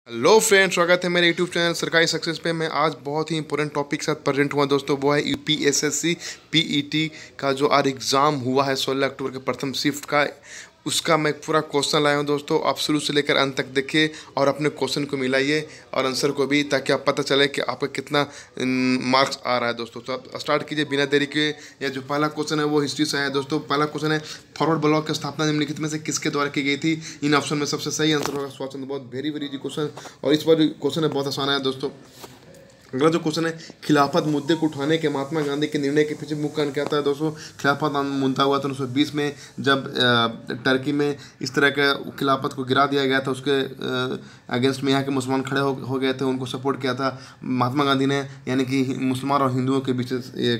Hello friends, स्वागत है मेरे यूट्यूब चैनल सरकारी सक्सेस पे। मैं आज बहुत ही इंपॉर्टेंट टॉपिक के साथ प्रेजेंट हुआ दोस्तों। वो है यूपीएसएससी पीईटी का जो आज एग्ज़ाम हुआ है 16 अक्टूबर के प्रथम शिफ्ट का। उसका मैं पूरा क्वेश्चन लाया हूँ दोस्तों। आप शुरू से लेकर अंत तक देखिए और अपने क्वेश्चन को मिलाइए और आंसर को भी, ताकि आप पता चले कि आपका कितना मार्क्स आ रहा है दोस्तों। तो आप स्टार्ट कीजिए बिना देरी के। या जो पहला क्वेश्चन है वो हिस्ट्री से है दोस्तों। पहला क्वेश्चन है, फॉरवर्ड ब्लॉक की स्थापना निम्नलिखित में से किसके द्वारा की गई थी? इन ऑप्शन में सबसे सही आंसर होगा Subhash Chandra Bose. Very very easy question. और इस बार क्वेश्चन है बहुत आसान है दोस्तों। अगला जो क्वेश्चन है, खिलाफत मुद्दे को उठाने के महात्मा गांधी के निर्णय के पीछे मुख्य कारण क्या था दोस्तों? खिलाफत मुद्दा हुआ था 1920 में, जब टर्की में इस तरह का खिलाफत को गिरा दिया गया था। उसके अगेंस्ट में यहाँ के मुसलमान खड़े हो गए थे, उनको सपोर्ट किया था महात्मा गांधी ने, यानी कि मुसलमान और हिंदुओं के बीच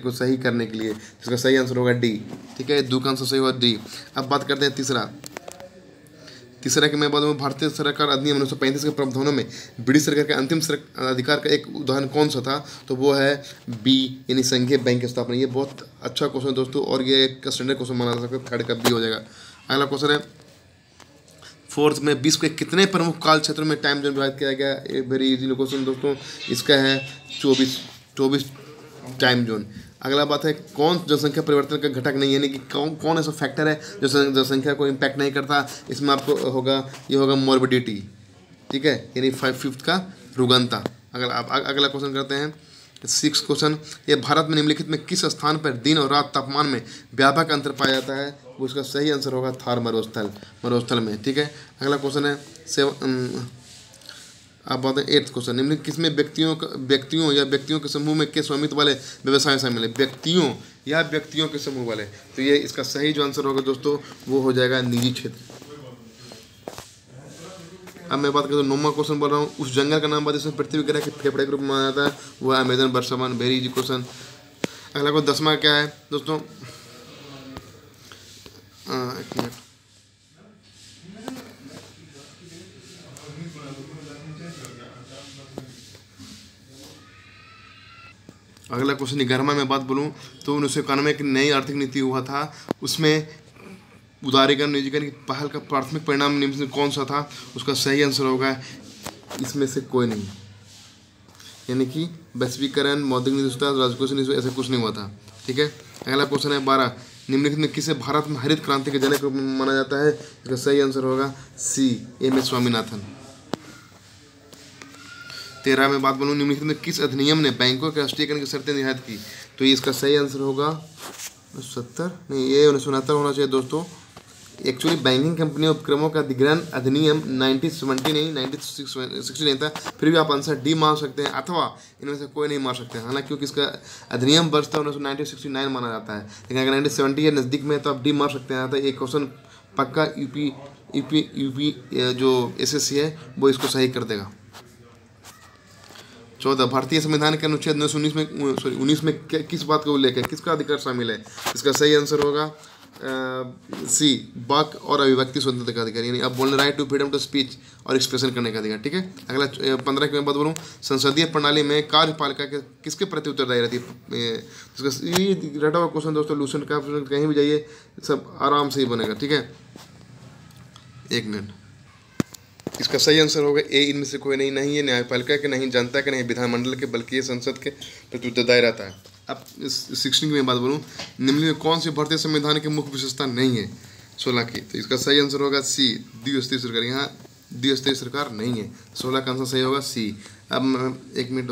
को सही करने के लिए। जिसका सही आंसर होगा डी। ठीक है, दो का आंसर सही होगा डी। अब बात करते हैं तीसरा के मैं बाद में भारतीय सरकार अधिनियम 1935 के प्रावधानों में ब्रिटिश सरकार के अंतिम अधिकार का एक उदाहरण कौन सा था? तो वो है बी, यानी संघीय बैंक की स्थापना। ये बहुत अच्छा क्वेश्चन है दोस्तों, और ये एक स्टैंडर्ड क्वेश्चन माना जा सकता है। थर्ड का बी हो जाएगा। अगला क्वेश्चन है, फोर्थ में विश्व के कितने प्रमुख काल क्षेत्रों में टाइम जोन विभाजित किया गया? एक वेरी इजी क्वेश्चन दोस्तों। इसका है 24 टाइम जोन। अगला बात है, कौन जनसंख्या परिवर्तन का घटक नहीं है, यानी कि कौन ऐसा फैक्टर है जो जनसंख्या को इम्पैक्ट नहीं करता? इसमें आपको होगा मोर्बिडिटी। ठीक है, यानी 5/5 का रुग्णता। अगला क्वेश्चन करते हैं, 6 क्वेश्चन, ये भारत में निम्नलिखित में किस स्थान पर दिन और रात तापमान में व्यापक अंतर पाया जाता है? वो इसका सही आंसर होगा थार मरुस्थल में। ठीक है, अगला क्वेश्चन है अब बात है 8th क्वेश्चन, निम्नलिखित किसमें व्यक्तियों के समूह में के स्वामित्व वाले व्यवसाय शामिल है? व्यक्तियों के समूह वाले। तो ये इसका सही जो आंसर होगा दोस्तों वो हो जाएगा निजी क्षेत्र। अब मैं बात करूँ 9वां क्वेश्चन बोल रहा हूँ, उस जंगल का नाम जिसमें पृथ्वी ग्रह के फेफड़े के रूप में माना जाता है वो है अमेजन वर्षावन। Very easy question. अगला को 10वां क्या है दोस्तों? एक मिनट, अगला क्वेश्चन 11वां में बात बोलूँ तो 1991 की नई आर्थिक नीति हुआ था, उसमें उदारीकरण निजीकरण की पहल का प्राथमिक परिणाम निम्न में कौन सा था? उसका सही आंसर होगा इसमें से कोई नहीं, यानी कि वैश्वीकरण, मौद्रिक नीति, राजकोषीय नीति, ऐसा कुछ नहीं हुआ था। ठीक है, अगला क्वेश्चन है 12, निम्नलिखित में किसे भारत में हरित क्रांति के जनक के रूप में माना जाता है? इसका सही आंसर होगा सी, एम एस स्वामीनाथन। 13 में बात बोलूँ, निम्नलिखित में किस अधिनियम ने बैंकों के राष्ट्रीयकरण की शर्तें निर्धारित की? तो इसका सही आंसर होगा 1969 होना चाहिए दोस्तों। एक्चुअली बैंकिंग कंपनी उपक्रमों का अधिग्रहण अधिनियम 1970 नहीं 1960 नहीं था। फिर भी आप आंसर डी मान सकते हैं, अथवा इनमें से कोई नहीं मान सकते हैं। हालांकि क्योंकि इसका अधिनियम वर्ष था 1969 माना जाता है, लेकिन अगर 1970 या नज़दीक में है तो आप डी मान सकते हैं। तो एक क्वेश्चन पक्का यूपी जो एसएससी है वो इसको सही कर देगा। 14, भारतीय संविधान के अनुच्छेद 19 में किस बात का उल्लेख है? किसका अधिकार शामिल है? इसका सही आंसर होगा सी, वाक और अभिव्यक्ति स्वतंत्रता का अधिकार, यानी अब बोलने right to freedom to speech और एक्सप्रेशन करने का अधिकार। ठीक है, अगला 15 की मैं बात बोलूँ, संसदीय प्रणाली में कार्यपालिका के किसके प्रति उत्तरदायी रहती है? ये रटा हुआ क्वेश्चन दोस्तों, लूसेंट का कहीं भी जाइए सब आराम से ही बनेगा। ठीक है, एक मिनट, इसका सही आंसर होगा ए, इनमें से कोई नहीं है न्यायपालिका के, नहीं जनता के, नहीं विधानमंडल के, बल्कि ये संसद के प्रति उत्तरदायी रहता है। अब इस 16 की मैं बात बोलूँ, निम्न में कौन सी भारतीय संविधान की मुख्य विशेषता नहीं है 16 की? तो इसका सही आंसर होगा सी, द्विस्तरीय सरकार। यहाँ द्विस्तरीय सरकार नहीं है, 16 का आंसर सही होगा सी। अब एक मिनट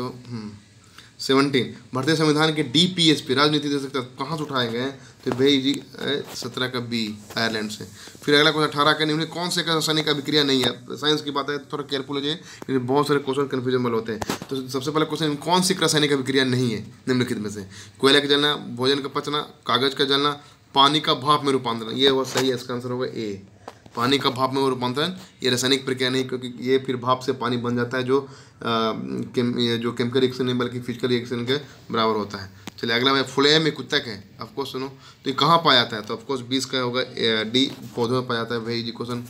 17, भारतीय संविधान के DPSP राजनीति दे सकता कहाँ से उठाए गए हैं? तो भाई जी 17 का बी, आयरलैंड से। फिर अगला क्वेश्चन 18 का, निम्न कौन से रासायनिक अभिक्रिया नहीं है? साइंस की बात है, थोड़ा केयरफुल हो जाइए क्योंकि बहुत सारे क्वेश्चन कन्फ्यूजन होते हैं। तो सबसे पहला क्वेश्चन, कौन सी रासायनिक अभिक्रिया नहीं है निम्नलिखित में से? कोयला का जलना, भोजन का पचना, कागज का जलना, पानी का भाप में रूपांतरण। ये वो सही है, इसका आंसर होगा ए, पानी का भाप में रूपांतरण। ये रासायनिक प्रक्रिया नहीं, क्योंकि ये फिर भाप से पानी बन जाता है, जो केमिकल रिएक्शन नहीं बल्कि फिजिकल रिएक्शन के बराबर होता है। चलिए अगला है, फ्लोएम एक उत्तक है, ऑफकोर्स सुनो, तो ये कहाँ पाया जाता है? तो ऑफकोर्स 20 का होगा डी, पौधों में पाया जाता है। भाई जी क्वेश्चन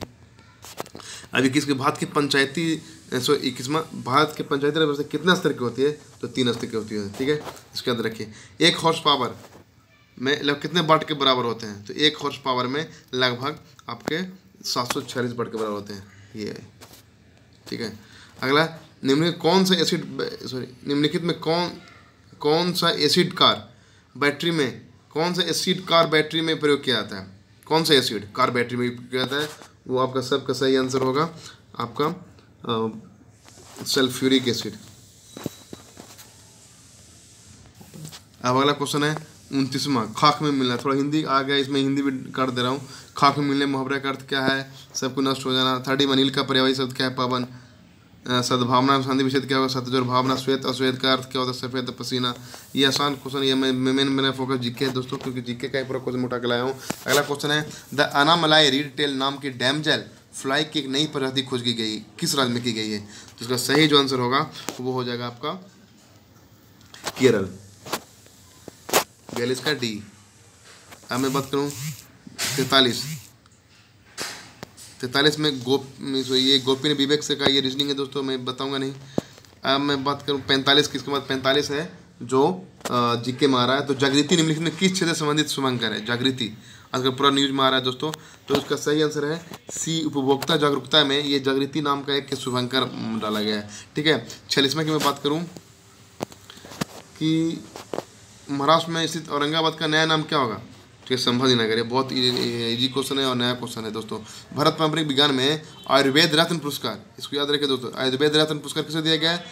अभी किसके भारत की पंचायती 21वां भारत के पंचायती राज व्यवस्था कितना स्तर की होती है? तो 3 स्तर की होती है। ठीक है, इसके अंदर रखिए, 1 हॉर्स पावर में लगभग कितने वाट के बराबर होते हैं? तो 1 हॉर्स पावर में लगभग आपके 746 वाट के बराबर होते हैं ये। ठीक है, अगला, निम्नलिखित में कौन सा एसिड कार बैटरी में प्रयोग किया जाता है? कौन सा एसिड कार बैटरी में किया जाता है? वो आपका सबका सही आंसर होगा आपका सल्फ्यूरिक एसिड। अब अगला क्वेश्चन है 29वां, खाक में मिलना। थोड़ा हिंदी आ गया, इसमें हिंदी भी कर दे रहा हूँ। खाक में मिलने मुहावरे का अर्थ क्या है? सबको नष्ट हो जाना। 30 अनिल का पर्यायवाची शब्द क्या है? पवन। सद्भावना संधि विच्छेद क्या होगा? सतजोर भावना। श्वेत अश्वेत का अर्थ क्या होता है? सफेद पसीना। ये आसान क्वेश्चन, ये मैंने फोकस जीके है दोस्तों, क्योंकि जीके का ही पूरा क्वेश्चन उठा के लाया हूँ। अगला क्वेश्चन है द अनामलाई रीड टेल नाम की डैमजेल फ्लाई की एक नई प्रजाति खोज की गई, किस राज्य में की गई है? तो इसका सही जो आंसर होगा वो हो जाएगा आपका केरल। 42 का डी। अब मैं बात करूँ 43 में ये गोपी ने विवेक से कहा, ये रीजनिंग है दोस्तों, मैं बताऊंगा नहीं। अब मैं बात करूँ 45 की, इसके बाद 45 है जो जीके में आ रहा है। तो जागृति निम्नलिखित में किस क्षेत्र से संबंधित शुभांकर है? जागृति आजकल पूरा न्यूज में आ रहा है दोस्तों, तो इसका सही आंसर है सी, उपभोक्ता जागरूकता में ये जागृति नाम का एक शुभांकर डाला गया है। ठीक है। 46वें की मैं बात करूँ कि महाराष्ट्र में स्थित औरंगाबाद का नया नाम क्या होगा? ठीक है, संभाजी नगर। ये बहुत इजी क्वेश्चन है और नया क्वेश्चन है दोस्तों। भारत पारंपरिक विज्ञान में आयुर्वेद रत्न पुरस्कार, इसको याद रखिए दोस्तों, आयुर्वेद रत्न पुरस्कार किसे दिया गया है?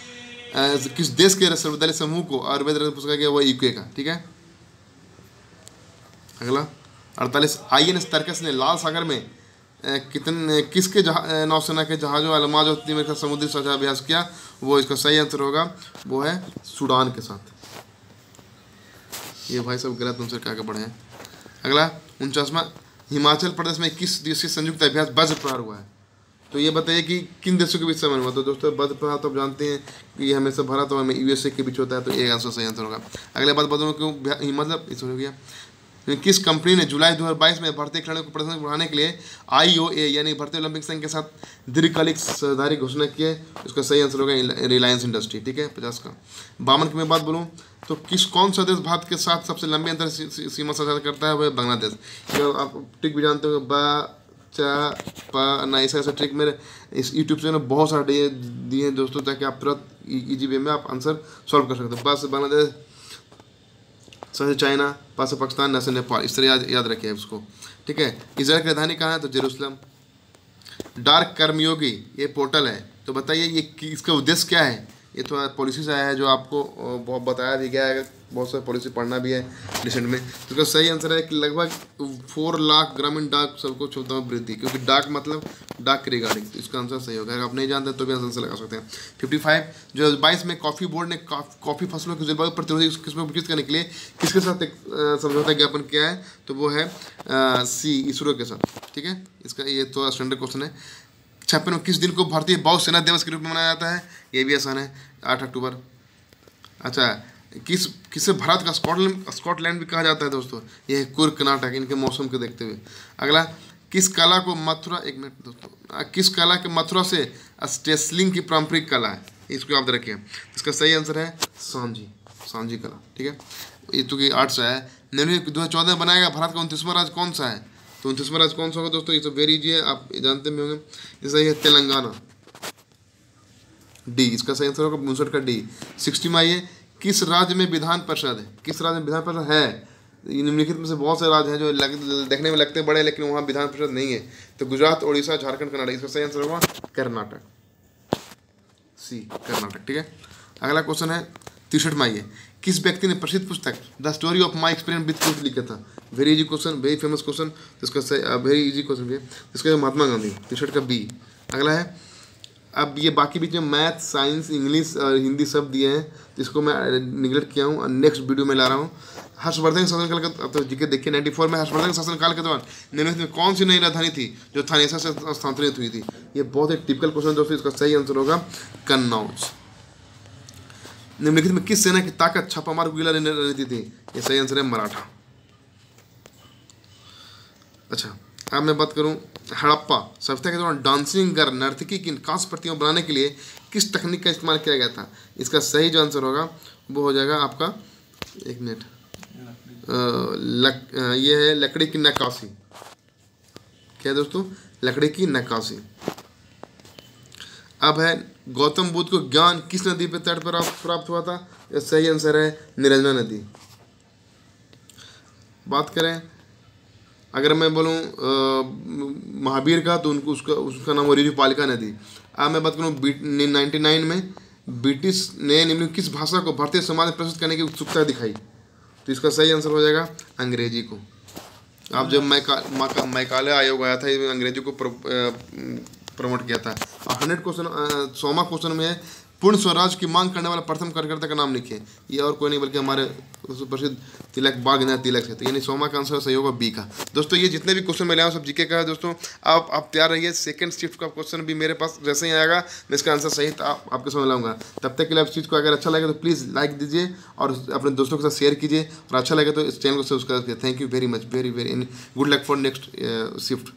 किस देश के विश्वविद्यालय समूह को आयुर्वेद रत्न पुरस्कार दिया? वो यूके का। ठीक है। अगला 48, INS तर्कस ने लाल सागर में किसके नौसेना के जहाजों अलमाज में समुद्री साझा अभ्यास किया? वो इसका सही आंसर होगा वो है सूडान के साथ। ये भाई सब गलत आंसर क्या पढ़े हैं। अगला 49वां, हिमाचल प्रदेश में किस देशीय संयुक्त अभ्यास वज्र प्रहार हुआ है? तो ये बताइए कि किन देशों के बीच समन्वय हुआ? तो दोस्तों वज्र प्रहार तो आप जानते हैं कि ये हमेशा भारत और USA के बीच होता है, तो ये आंसर सही आंसर होगा। अगले बात बताऊँ क्यों हिमाचल इस हो गया। किस कंपनी ने जुलाई 2022 में भारतीय खिलाड़ियों को प्रदर्शन बढ़ाने के लिए IOA यानी भारतीय ओलंपिक संघ के साथ दीर्घकालिक साझेदारी घोषणा की है? इसका सही आंसर होगा रिलायंस इंडस्ट्री। ठीक है। 50 का 52 की मैं बात बोलूँ तो कौन सा देश भारत के साथ सबसे लंबे अंतर सीमा साझा करता है? वह बांग्लादेश। आप ट्रिक भी जानते हो, ना ऐसा ट्रिक मेरे इस यूट्यूब चैनल में बहुत सारे दिए हैं दोस्तों, ताकि आप तुरंत इजी वे में आप आंसर सॉल्व कर सकते हो। बस बांग्लादेश, सबसे चाइना, पास पाकिस्तान, न से नेपाल, इस तरह याद रखिए उसको। ठीक है। इजराइल की राजधानी कहाँ है? तो जेरूसलम। डार्क कर्मयोगी ये पोर्टल है, तो बताइए ये इसका उद्देश्य क्या है? ये थोड़ा पॉलिसी से आया है जो आपको बहुत बताया भी गया है, बहुत सारी पॉलिसी पढ़ना भी है रिसेंट में। तो इसका सही आंसर है कि लगभग 4 लाख ग्रामीण डाक सबको क्षमता में वृद्धि, क्योंकि डाक मतलब डाक के रिगार्डिंग, तो इसका आंसर सही होगा। अगर आप नहीं जानते तो भी आंसर लगा सकते हैं। 55 जो 22 में कॉफ़ी बोर्ड ने कॉफ़ी फसलों की जलवायु प्रतिरोधी किस्में विकसित करने के लिए किसके साथ एक समझौता ज्ञापन किया है? तो वो है सी, इसरो के साथ। ठीक है। इसका ये तो स्टैंडर्ड क्वेश्चन है। 56 में किस दिन को भारतीय वायुसेना दिवस के रूप में मनाया जाता है? ये भी आसान है, 8 अक्टूबर। अच्छा, किसे भारत का स्कॉटलैंड भी कहा जाता है दोस्तों? ये है कुर्ग कर्नाटक, इनके मौसम को देखते हुए। अगला, किस कला को मथुरा, एक मिनट दोस्तों, किस कला के मथुरा से स्टेसलिंग की पारंपरिक कला है? इसको याद रखिए। इसका सही आंसर है सांझी कला। ठीक है। ये तो कि 8 से है। 2014 में बनाएगा भारत का 29वां राज्य कौन सा है? तो 29वां राज्य कौन सा होगा दोस्तों? ये तो वेरी इजी है, आप जानते भी होंगे। ये सही है तेलंगाना, डी। इसका सही आंसर होगा 59 का डी। 60 में आइए, किस राज्य में विधान परिषद है? किस राज्य में विधान परिषद है? निम्नलिखित में से बहुत से राज्य हैं जो देखने में लगते बड़े, लेकिन वहाँ विधान परिषद नहीं है। तो गुजरात, उड़ीसा, झारखंड, कर्नाटक। इसका सही आंसर होगा कर्नाटक, सी, कर्नाटक। ठीक है। अगला क्वेश्चन है 63 में आइए, किस व्यक्ति ने प्रसिद्ध पुस्तक the story of my experience with truth लिखा था? Very easy question, very famous question. तो इसका वेरी इजी क्वेश्चन भी है। इसका महात्मा गांधी, 63 का बी। अगला है, अब ये बाकी बीच में मैथ, साइंस, इंग्लिश और हिंदी सब दिए हैं, तो इसको मैं निगलेक्ट किया हूँ और नेक्स्ट वीडियो में ला रहा हूँ। हर्षवर्धन शासनकाल का, तो जीके देखिए 94 में हर्षवर्धन शासनकाल के दौरान निम्नलिखित में कौन सी नई राजधानी थी जो थानेसर से स्थानांतरित हुई थी? ये बहुत एक टिपिकल क्वेश्चन दोस्तों। इसका सही आंसर होगा कन्नौज। निम्नलिखित में किस सेना की ताकत छापामार गुरिल्ला रणनीति थी? ये सही आंसर है मराठा। अच्छा, अब मैं बात करूं हड़प्पा सभ्यता के दौरान डांसिंग गर्ल नर्तकी की कांस्य प्रतिमा बनाने के लिए किस तकनीक का इस्तेमाल किया गया था? इसका सही जो आंसर होगा वो हो जाएगा आपका, एक मिनट, ये है लकड़ी की नक्काशी। क्या है दोस्तों? लकड़ी की नक्काशी। अब है गौतम बुद्ध को ज्ञान किस नदी पे तट पर प्राप्त हुआ था? यह सही आंसर है निरंजना नदी। बात करें अगर मैं बोलूँ महावीर का, तो उनको उसका नाम हो पालिका नदी। अब मैं बात करूँ 99 में ब्रिटिश ने निम्नलिखित किस भाषा को भारतीय समाज में प्रस्तुत करने की उत्सुकता दिखाई? तो इसका सही आंसर हो जाएगा अंग्रेजी को। आप जब मैकाले आयोग आया था, अंग्रेजी को प्रमोट किया था। 100 क्वेश्चन 100वां क्वेश्चन में है पूर्ण स्वराज की मांग करने वाला प्रथम कार्यकर्ता का नाम लिखिए। ये और कोई नहीं बल्कि हमारे प्रसिद्ध तिलक बाल गंगाधर तिलक है। तो यानी 100वां का आंसर सही होगा बी का। दोस्तों ये जितने भी क्वेश्चन मैं लाया हूँ सब जीके का है दोस्तों। आप तैयार रहिए, सेकंड शिफ्ट का क्वेश्चन भी मेरे पास जैसे ही आएगा मैं इसका आंसर सही आपके समझ लाऊंगा। तब तक के लिए आप चीज़ को अगर अच्छा लगे तो प्लीज़ लाइक दीजिए और अपने दोस्तों के साथ शेयर कीजिए, और अच्छा लगे तो इस चैनल को सब्सक्राइब कीजिए। Thank you very much, very very good luck for next shift.